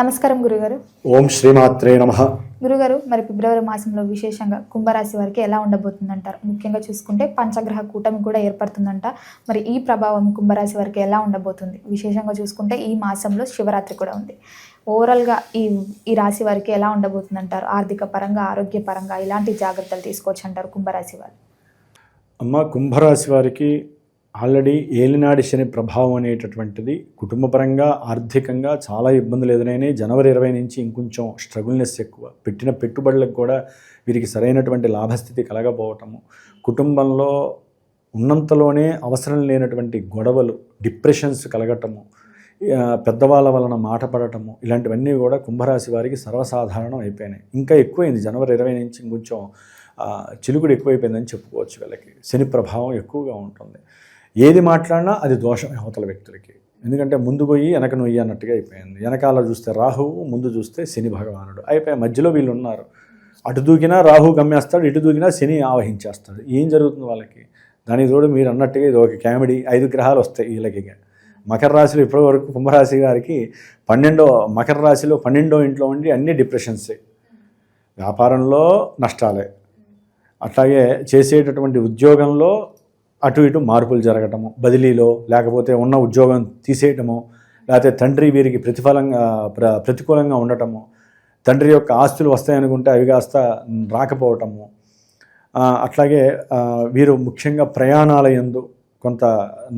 నమస్కారం గురుగారు. ఓం శ్రీమాత్రే నమః. గురుగారు, మరి ఫిబ్రవరి మాసంలో విశేషంగా కుంభరాశి వారికి ఎలా ఉండబోతుందంటారు? ముఖ్యంగా చూసుకుంటే పంచగ్రహ కూటమి కూడా ఏర్పడుతుందంట. మరి ఈ ప్రభావం కుంభరాశి వారికి ఎలా ఉండబోతుంది? విశేషంగా చూసుకుంటే ఈ మాసంలో శివరాత్రి కూడా ఉంది. ఓవరాల్గా ఈ రాశి వారికి ఎలా ఉండబోతుందంటారు? ఆర్థిక పరంగా, ఆరోగ్య పరంగా ఎలాంటి జాగ్రత్తలు తీసుకోవచ్చు అంటారు కుంభరాశి వారు? అమ్మ, కుంభరాశి వారికి ఆల్రెడీ ఏలినాడి శని ప్రభావం అనేటటువంటిది కుటుంబపరంగా, ఆర్థికంగా చాలా ఇబ్బందులు ఎదురైనాయి. జనవరి 20 నుంచి ఇంకొంచెం స్ట్రగుల్నెస్ ఎక్కువ. పెట్టిన పెట్టుబడులకు కూడా వీరికి సరైనటువంటి లాభస్థితి కలగపోవటము, కుటుంబంలో ఉన్నంతలోనే అవసరం లేనటువంటి గొడవలు, డిప్రెషన్స్ కలగటము, పెద్దవాళ్ళ వలన మాట పడటము, ఇలాంటివన్నీ కూడా కుంభరాశి వారికి సర్వసాధారణం అయిపోయినాయి. ఇంకా ఎక్కువైంది. జనవరి 20 నుంచి ఇంకొంచెం చిలుకుడు ఎక్కువైపోయిందని చెప్పుకోవచ్చు. వీళ్ళకి శని ప్రభావం ఎక్కువగా ఉంటుంది. ఏది మాట్లాడినా అది దోషం అవతల వ్యక్తులకి. ఎందుకంటే ముందు పోయి వెనక నొయ్యి అన్నట్టుగా అయిపోయింది. వెనకాల చూస్తే రాహువు, ముందు చూస్తే శని భగవానుడు అయిపోయి మధ్యలో వీళ్ళు ఉన్నారు. అటు దూకినా రాహు గమ్మేస్తాడు, ఇటు దూకినా శని ఆవహించేస్తాడు. ఏం జరుగుతుంది వాళ్ళకి? దానికి తోడు మీరు అన్నట్టుగా ఇది ఒక కామెడీ. 5 గ్రహాలు వస్తాయి వీళ్ళకి. మకర రాశిలో ఇప్పటి వరకు కుంభరాశి గారికి మకర రాశిలో 12వ ఇంట్లో ఉండి అన్ని డిప్రెషన్సే. వ్యాపారంలో నష్టాలే, అట్లాగే చేసేటటువంటి ఉద్యోగంలో అటు ఇటు మార్పులు జరగటము, బదిలీలో, లేకపోతే ఉన్న ఉద్యోగం తీసేయటము, లేకపోతే తండ్రి వీరికి ప్రతికూలంగా ఉండటము, తండ్రి యొక్క ఆస్తులు వస్తాయనుకుంటే అవి కాస్త రాకపోవటము, అట్లాగే వీరు ముఖ్యంగా ప్రయాణాల యందు కొంత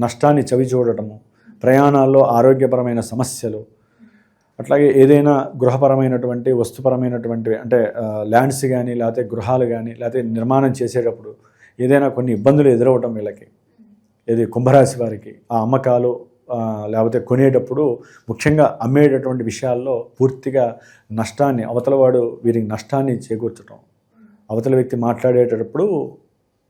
నష్టాన్ని చవి చూడటము, ప్రయాణాల్లో ఆరోగ్యపరమైన సమస్యలు, అట్లాగే ఏదైనా గృహపరమైనటువంటి వస్తుపరమైనటువంటివి అంటే ల్యాండ్స్ కానీ, లేకపోతే గృహాలు కానీ, లేకపోతే నిర్మాణం చేసేటప్పుడు ఏదైనా కొన్ని ఇబ్బందులు ఎదురవటం వీళ్ళకి. ఇది కుంభరాశి వారికి ఆ అమ్మకాలు లేకపోతే కొనేటప్పుడు ముఖ్యంగా అమ్మేటటువంటి విషయాల్లో పూర్తిగా నష్టాన్ని, అవతలవాడు వీరికి నష్టాన్ని చేకూర్చడం, అవతల వ్యక్తి మాట్లాడేటప్పుడు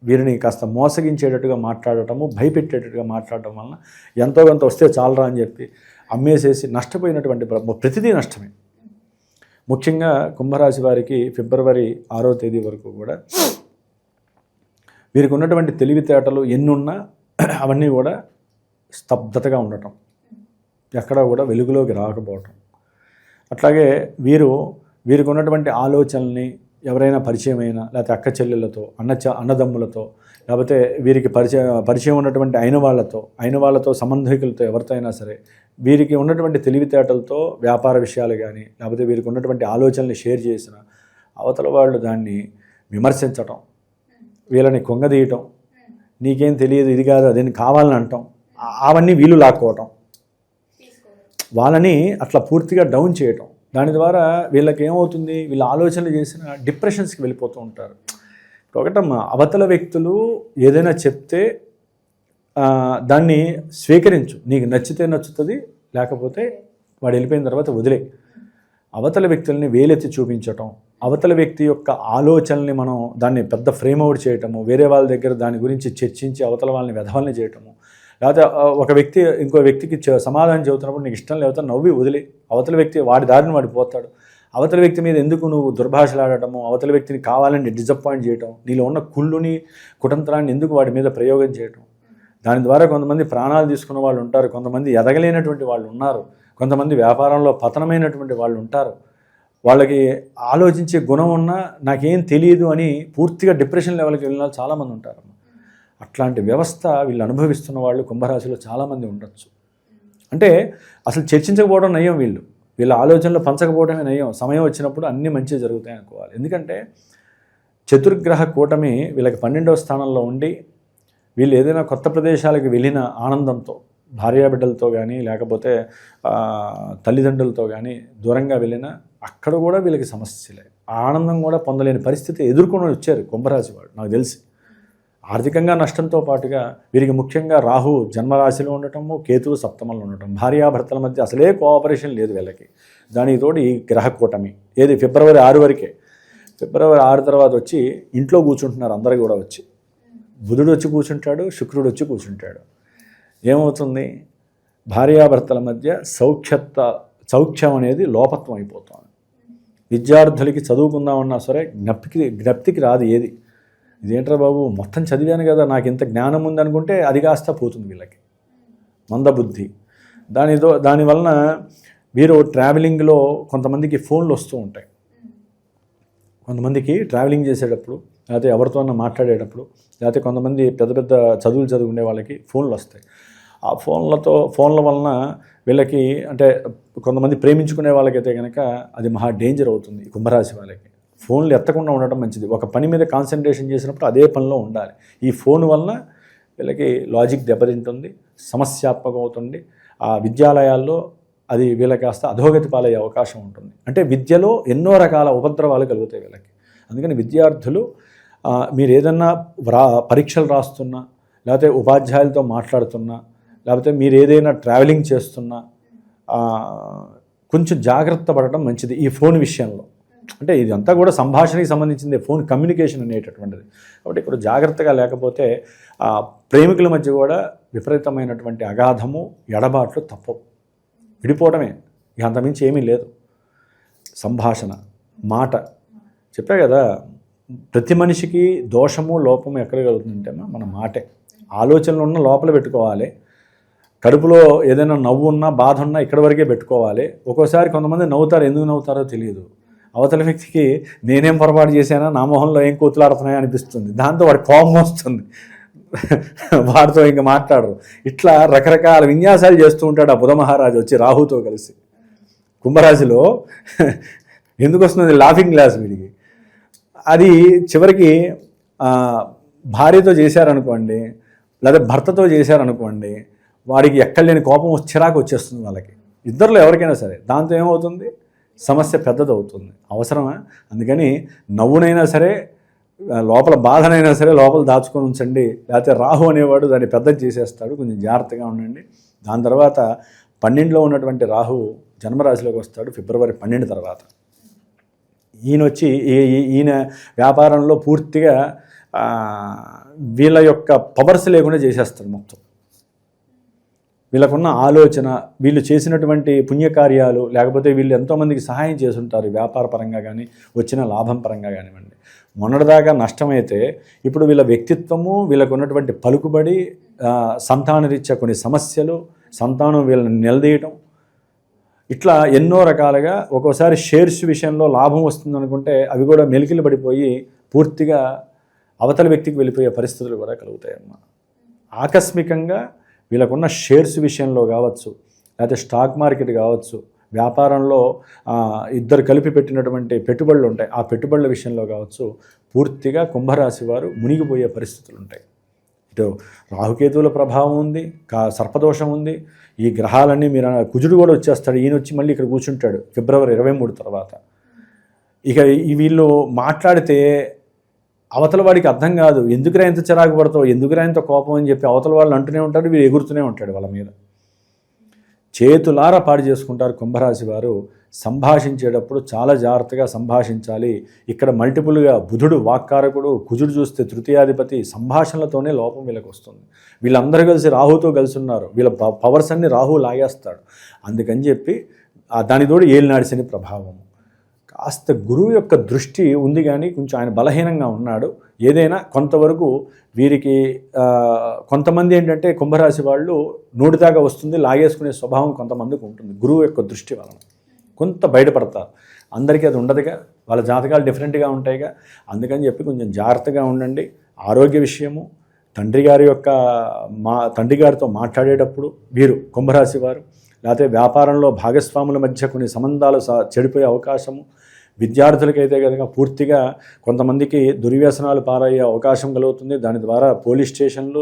వీరిని కాస్త మోసగించేటట్టుగా మాట్లాడటము, భయపెట్టేటట్టుగా మాట్లాడటం వలన ఎంతో కొంత వస్తే చాలరా అని చెప్పి అమ్మేసేసి నష్టపోయినటువంటి ప్రతిదీ నష్టమే. ముఖ్యంగా కుంభరాశి వారికి ఫిబ్రవరి 6వ తేదీ వరకు కూడా వీరికి ఉన్నటువంటి తెలివితేటలు ఎన్నున్నా అవన్నీ కూడా స్తబ్దతగా ఉండటం, ఎక్కడా కూడా వెలుగులోకి రాకపోవటం. అట్లాగే వీరికి ఉన్నటువంటి ఆలోచనల్ని ఎవరైనా పరిచయమైన, లేకపోతే అక్క చెల్లెళ్ళతో, అన్నదమ్ములతో, లేకపోతే వీరికి పరిచయం ఉన్నటువంటి అయిన వాళ్ళతో సంబంధికులతో ఎవరితో అయినా సరే వీరికి ఉన్నటువంటి తెలివితేటలతో వ్యాపార విషయాలు కానీ, లేకపోతే వీరికి ఉన్నటువంటి ఆలోచనల్ని షేర్ చేసిన అవతల వాళ్ళు దాన్ని విమర్శించటం, వీళ్ళని కొంగదీయటం, నీకేం తెలియదు, ఇది కాదు, అదేం కావాలని అంటాం, అవన్నీ వీళ్ళు లాక్కోవటం, వాళ్ళని అట్లా పూర్తిగా డౌన్ చేయటం. దాని ద్వారా వీళ్ళకి ఏమవుతుంది, వీళ్ళ ఆలోచనలు చేసిన డిప్రెషన్స్కి వెళ్ళిపోతూ ఉంటారు. ఒకటమ్మా, అవతల వ్యక్తులు ఏదైనా చెప్తే దాన్ని స్వీకరించు. నీకు నచ్చితే నచ్చుతుంది, లేకపోతే వాడు వెళ్ళిపోయిన తర్వాత వదిలే. అవతల వ్యక్తుల్ని వేలెత్తి చూపించటం, అవతల వ్యక్తి యొక్క ఆలోచనల్ని మనం దాన్ని పెద్ద ఫ్రేమ్అవుట్ చేయటము, వేరే వాళ్ళ దగ్గర దాని గురించి చర్చించి అవతల వాళ్ళని వెధవల్ని చేయటము, లేకపోతే ఒక వ్యక్తి ఇంకో వ్యక్తికి సమాధానం చెబుతున్నప్పుడు నీకు ఇష్టం లేకపోతే నవ్వి వదిలే. అవతల వ్యక్తి వాడి దారిని వాడి పోతాడు. అవతల వ్యక్తి మీద ఎందుకు నువ్వు దుర్భాషలాడటము, అవతల వ్యక్తిని కావాలని డిసప్పాయింట్ చేయటం, నీలో ఉన్న కుళ్ళుని కుటంత్రాన్ని ఎందుకు వాడి మీద ప్రయోగం చేయటం. దాని ద్వారా కొంతమంది ప్రాణాలు తీసుకున్న వాళ్ళు ఉంటారు, కొంతమంది ఎదగలేనటువంటి వాళ్ళు ఉన్నారు, కొంతమంది వ్యాపారంలో పతనమైనటువంటి వాళ్ళు ఉంటారు. వాళ్ళకి ఆలోచించే గుణం ఉన్నా నాకేం తెలియదు అని పూర్తిగా డిప్రెషన్ లెవెల్కి వెళ్ళిన వాళ్ళు చాలామంది ఉంటారు. అట్లాంటి వ్యవస్థ వీళ్ళు అనుభవిస్తున్న వాళ్ళు కుంభరాశిలో చాలామంది ఉండొచ్చు. అంటే అసలు చర్చించకపోవడం నయం, వీళ్ళ ఆలోచనలు పంచకపోవడమే నయం. సమయం వచ్చినప్పుడు అన్నీ మంచిగా జరుగుతాయి అనుకోవాలి. ఎందుకంటే చతుర్గ్రహ కూటమి వీళ్ళకి 12వ స్థానంలో ఉండి వీళ్ళు ఏదైనా కొత్త ప్రదేశాలకు వెళ్ళిన ఆనందంతో, భార్యాబిడ్డలతో కానీ, లేకపోతే తల్లిదండ్రులతో కానీ దూరంగా వెళ్ళినా అక్కడ కూడా వీళ్ళకి సమస్యలే. ఆనందం కూడా పొందలేని పరిస్థితి ఎదుర్కొని వచ్చారు కుంభరాశి వాడు. నాకు తెలిసి ఆర్థికంగా నష్టంతో పాటుగా వీరికి ముఖ్యంగా రాహు జన్మరాశిలో ఉండటము, కేతువు సప్తమంలో ఉండటం, భార్యాభర్తల మధ్య అసలే కోఆపరేషన్ లేదు వీళ్ళకి. దానికి తోడు ఈ గ్రహ కూటమి ఏది ఫిబ్రవరి 6 వరకే. ఫిబ్రవరి 6 తర్వాత వచ్చి ఇంట్లో కూర్చుంటున్నారు అందరూ కూడా. వచ్చి బుధుడు వచ్చి కూర్చుంటాడు, శుక్రుడు వచ్చి కూర్చుంటాడు. ఏమవుతుంది, భార్యాభర్తల మధ్య సౌఖ్యం అనేది లోపత్వం అయిపోతుంది. విద్యార్థులకి చదువుకుందామన్నా సరే జ్ఞప్తికి రాదు ఏది. ఇదేంట్రా బాబు, మొత్తం చదివాను కదా, నాకు ఇంత జ్ఞానం ఉందనుకుంటే అది కాస్త పోతుంది వీళ్ళకి మందబుద్ధి. దానివలన వీరు ట్రావెలింగ్లో కొంతమందికి ఫోన్లు వస్తూ ఉంటాయి. కొంతమందికి ట్రావెలింగ్ చేసేటప్పుడు, లేకపోతే ఎవరితోనన్నా మాట్లాడేటప్పుడు, లేకపోతే కొంతమంది పెద్ద పెద్ద చదువులు చదువుకునే వాళ్ళకి ఫోన్లు వస్తాయి. ఆ ఫోన్ల వలన వీళ్ళకి, అంటే కొంతమంది ప్రేమించుకునే వాళ్ళకైతే కనుక అది మహా డేంజర్ అవుతుంది. కుంభరాశి వాళ్ళకి ఫోన్లు ఎత్తకుండా ఉండటం మంచిది. ఒక పని మీద కాన్సన్ట్రేషన్ చేసినప్పుడు అదే పనిలో ఉండాలి. ఈ ఫోన్ వలన వీళ్ళకి లాజిక్ దెబ్బతింటుంది, సమస్యాత్మకం అవుతుంది. ఆ విద్యాలయాల్లో అది వీళ్ళకి కాస్త అధోగతి పాలయ్యే అవకాశం ఉంటుంది. అంటే విద్యలో ఎన్నో రకాల ఉపద్రవాలు కలుగుతాయి వీళ్ళకి. అందుకని విద్యార్థులు మీరు ఏదన్నా పరీక్షలు రాస్తున్నా, లేకపోతే ఉపాధ్యాయులతో మాట్లాడుతున్నా, లేకపోతే మీరు ఏదైనా ట్రావెలింగ్ చేస్తున్నా కొంచెం జాగ్రత్త పడటం మంచిది ఈ ఫోన్ విషయంలో. అంటే ఇదంతా కూడా సంభాషణకి సంబంధించింది, ఫోన్ కమ్యూనికేషన్ అనేటటువంటిది. కాబట్టి ఇక్కడ జాగ్రత్తగా లేకపోతే ప్రేమికుల మధ్య కూడా విపరీతమైనటువంటి అగాధము, ఎడబాట్లు తప్పవు. విడిపోవడమే, ఇక అంతమించి ఏమీ లేదు. సంభాషణ, మాట. చెప్పా కదా, ప్రతి మనిషికి దోషము లోపము ఎక్కడ కలుగుతుందంటే మన మాటే. ఆలోచనలు ఉన్న లోపల పెట్టుకోవాలి. కడుపులో ఏదైనా నవ్వు ఉన్నా, బాధ ఉన్నా ఇక్కడి వరకే పెట్టుకోవాలి. ఒక్కోసారి కొంతమంది నవ్వుతారు, ఎందుకు నవ్వుతారో తెలియదు. అవతల వ్యక్తికి నేనేం పొరపాటు చేశానా, నా మొహంలో ఏం కూతులాడుతున్నాయో అనిపిస్తుంది. దాంతో వాడి కోపం వస్తుంది, వాడితో ఇంకా మాట్లాడరు. ఇట్లా రకరకాల విన్యాసాలు చేస్తూ ఉంటాడు ఆ బుధ మహారాజు వచ్చి రాహుతో కలిసి. కుంభరాశిలో ఎందుకు వస్తుంది లాఫింగ్ గ్లాస్ వీడికి. అది చివరికి భార్యతో చేశారనుకోండి, లేదా భర్తతో చేశారనుకోండి, వాడికి ఎక్కడలేని కోపం చిరాకు వచ్చేస్తుంది వాళ్ళకి, ఇద్దరిలో ఎవరికైనా సరే. దాంతో ఏమవుతుంది, సమస్య పెద్దదవుతుంది. అవసరమా? అందుకని నవ్వునైనా సరే, లోపల బాధనైనా సరే లోపల దాచుకొని ఉంచండి. లేకపోతే రాహు అనేవాడు దాన్ని పెద్దది చేసేస్తాడు. కొంచెం జాగ్రత్తగా ఉండండి. దాని తర్వాత 12లో ఉన్నటువంటి రాహు జన్మరాశిలోకి వస్తాడు ఫిబ్రవరి 12 తర్వాత. ఈయన వ్యాపారంలో పూర్తిగా వీళ్ళ యొక్క పవర్స్ లేకుండా చేసేస్తాడు మొత్తం. వీళ్ళకున్న ఆలోచన, వీళ్ళు చేసినటువంటి పుణ్యకార్యాలు, లేకపోతే వీళ్ళు ఎంతోమందికి సహాయం చేసుంటారు వ్యాపార పరంగా కానీ, వచ్చిన లాభం పరంగా కానివ్వండి. మొన్నటిదాకా నష్టమైతే ఇప్పుడు వీళ్ళ వ్యక్తిత్వము, వీళ్ళకు ఉన్నటువంటి పలుకుబడి, సంతానరీత్యా కొన్ని సమస్యలు, సంతానం వీళ్ళని నిలదీయటం, ఇట్లా ఎన్నో రకాలుగా. ఒక్కోసారి షేర్స్ విషయంలో లాభం వస్తుంది అనుకుంటే అవి కూడా మెలికిలు పడిపోయి పూర్తిగా అవతల వ్యక్తికి వెళ్ళిపోయే పరిస్థితులు కూడా కలుగుతాయన్నమాట. ఆకస్మికంగా వీళ్ళకున్న షేర్స్ విషయంలో కావచ్చు, లేకపోతే స్టాక్ మార్కెట్ కావచ్చు, వ్యాపారంలో ఇద్దరు కలిపి పెట్టినటువంటి పెట్టుబడులు ఉంటాయి, ఆ పెట్టుబడుల విషయంలో కావచ్చు, పూర్తిగా కుంభరాశి వారు మునిగిపోయే పరిస్థితులు ఉంటాయి. ఇటు రాహుకేతువుల ప్రభావం ఉంది, సర్పదోషం ఉంది. ఈ గ్రహాలన్నీ మీరు కుజుడు కూడా వచ్చేస్తాడు. ఈయన వచ్చి మళ్ళీ ఇక్కడ కూర్చుంటాడు ఫిబ్రవరి 23 తర్వాత. ఇక వీళ్ళు మాట్లాడితే అవతల వాడికి అర్థం కాదు, ఎందుకురా ఎంత చిరాకు పడతావు, ఎందుకురా ఎంత కోపం అని చెప్పి అవతల వాళ్ళు అంటూనే ఉంటాడు, వీడు ఎగురుతూనే ఉంటాడు వాళ్ళ మీద. చేతులారా పాడు చేసుకుంటారు కుంభరాశి వారు. సంభాషించేటప్పుడు చాలా జాగ్రత్తగా సంభాషించాలి. ఇక్కడ మల్టిపుల్గా బుధుడు వాక్కారకుడు, కుజుడు చూస్తే తృతీయాధిపతి. సంభాషణలతోనే లోపం వీళ్ళకి వస్తుంది. వీళ్ళందరూ కలిసి రాహుతో కలిసి ఉన్నారు, వీళ్ళ పవర్స్ అన్ని రాహు లాగేస్తాడు. అందుకని చెప్పి దాని తోడు ఏలినాడి శని ప్రభావం. కాస్త గురువు యొక్క దృష్టి ఉంది కానీ కొంచెం ఆయన బలహీనంగా ఉన్నాడు. ఏదైనా కొంతవరకు వీరికి కొంతమంది ఏంటంటే కుంభరాశి వాళ్ళు నోటిదాకా వస్తుంది, లాగేసుకునే స్వభావం కొంతమందికి ఉంటుంది. గురువు యొక్క దృష్టి వలన కొంత బయటపడతారు. అందరికీ అది ఉండదుగా, వాళ్ళ జాతకాలు డిఫరెంట్గా ఉంటాయిగా. అందుకని చెప్పి కొంచెం జాగ్రత్తగా ఉండండి. ఆరోగ్య విషయము, తండ్రి గారితో మాట్లాడేటప్పుడు వీరు కుంభరాశి వారు, లేకపోతే వ్యాపారంలో భాగస్వాముల మధ్య కొన్ని సంబంధాలు చెడిపోయే అవకాశము. విద్యార్థులకైతే కనుక పూర్తిగా కొంతమందికి దుర్వ్యసనాలు పారయ్యే అవకాశం కలుగుతుంది. దాని ద్వారా పోలీస్ స్టేషన్లు,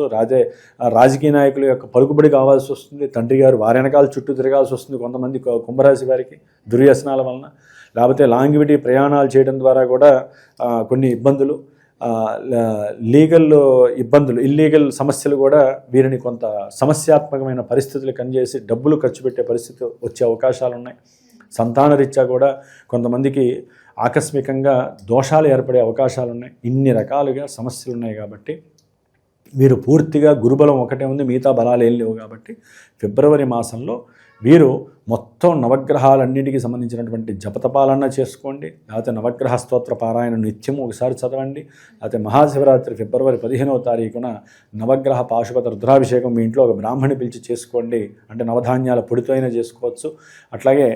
రాజకీయ నాయకుల యొక్క పలుకుబడి కావాల్సి వస్తుంది. తండ్రి గారు వారి వెనకాల చుట్టూ తిరగాల్సి వస్తుంది కొంతమంది కుంభరాశి వారికి దుర్వ్యసనాల వలన. లేకపోతే లాంగివిటీ ప్రయాణాలు చేయడం ద్వారా కూడా కొన్ని ఇబ్బందులు, లీగల్ ఇబ్బందులు, ఇల్లీగల్ సమస్యలు కూడా వీరిని కొంత సమస్యాత్మకమైన పరిస్థితులు కనిచేసి డబ్బులు ఖర్చు పెట్టే పరిస్థితి వచ్చే అవకాశాలు ఉన్నాయి. సంతానరీత్యా కూడా కొంతమందికి ఆకస్మికంగా దోషాలు ఏర్పడే అవకాశాలు ఉన్నాయి. ఇన్ని రకాలుగా సమస్యలు ఉన్నాయి. కాబట్టి వీరు పూర్తిగా గురుబలం ఒకటే ఉంది, మిగతా బలాలు ఏం లేవు. కాబట్టి ఫిబ్రవరి మాసంలో వీరు మొత్తం నవగ్రహాలన్నిటికీ సంబంధించినటువంటి జపతపాలన చేసుకోండి, లేకపోతే నవగ్రహ స్తోత్ర పారాయణ నిత్యం ఒకసారి చదవండి, లేకపోతే మహాశివరాత్రి ఫిబ్రవరి 15వ తారీఖున నవగ్రహ పాశుపత రుద్రాభిషేకం మీ ఇంట్లో ఒక బ్రాహ్మణి పిలిచి చేసుకోండి. అంటే నవధాన్యాల పొడితో అయినా చేసుకోవచ్చు. అట్లాగే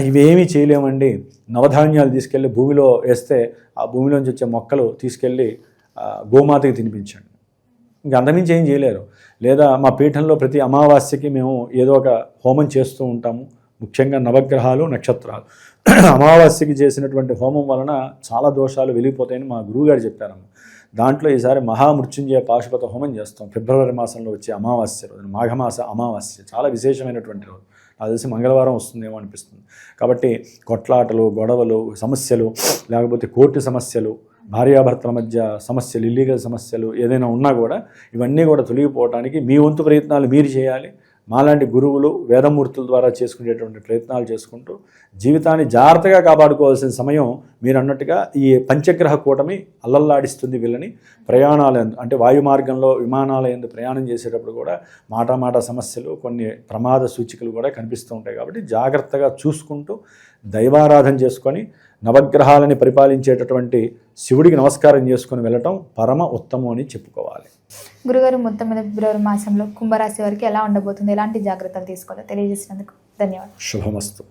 ఇవేమీ చేయలేమండి, నవధాన్యాలు తీసుకెళ్ళి భూమిలో వేస్తే ఆ భూమిలోంచి వచ్చే మొక్కలు తీసుకెళ్ళి గోమాతకి తినిపించండి. ఇంకా అంతమించి ఏం చేయలేరు. లేదా మా పీఠంలో ప్రతి అమావాస్యకి మేము ఏదో ఒక హోమం చేస్తూ ఉంటాము, ముఖ్యంగా నవగ్రహాలు నక్షత్రాలు. అమావాస్యకి చేసినటువంటి హోమం వలన చాలా దోషాలు వెలిగిపోతాయని మా గురువుగారు చెప్పారమ్మ. దాంట్లో ఈసారి మహామృత్యుంజయ పాశుపత హోమం చేస్తాం ఫిబ్రవరి మాసంలో వచ్చే అమావాస్య రోజున, మాఘమాస అమావాస్య, చాలా విశేషమైనటువంటి రోజు. నాకు తెలిసి మంగళవారం వస్తుందేమో అనిపిస్తుంది. కాబట్టి కొట్లాటలు, గొడవలు, సమస్యలు, లేకపోతే కోర్టు సమస్యలు, భార్యాభర్తల మధ్య సమస్యలు, ఇల్లీగల్ సమస్యలు ఏదైనా ఉన్నా కూడా ఇవన్నీ కూడా తొలగిపోవడానికి మీ వంతు ప్రయత్నాలు మీరు చేయాలి. మాలాంటి గురువులు వేదమూర్తుల ద్వారా చేసుకునేటువంటి ప్రయత్నాలు చేసుకుంటూ జీవితాన్ని జాగ్రత్తగా కాపాడుకోవాల్సిన సమయం మీరు అన్నట్టుగా ఈ పంచగ్రహ కూటమి అల్లల్లాడిస్తుంది వీళ్ళని. ప్రయాణాలు అంటే వాయు మార్గంలో విమానాల యందు ప్రయాణం చేసేటప్పుడు కూడా మాట సమస్యలు, కొన్ని ప్రమాద సూచికలు కూడా కనిపిస్తూ ఉంటాయి. కాబట్టి జాగ్రత్తగా చూసుకుంటూ దైవారాధన చేసుకొని నవగ్రహాలని పరిపాలించేటటువంటి శివుడికి నమస్కారం చేసుకొని వెళ్ళటం పరమ ఉత్తమం అని చెప్పుకోవాలి. గురుగారు, మొత్తం మీద ఫిబ్రవరి మాసంలో కుంభరాశి వారికి ఎలా ఉండబోతుంది, ఎలాంటి జాగ్రత్తలు తీసుకోవాలో తెలియజేసినందుకు ధన్యవాదాలు. శుభమస్తు.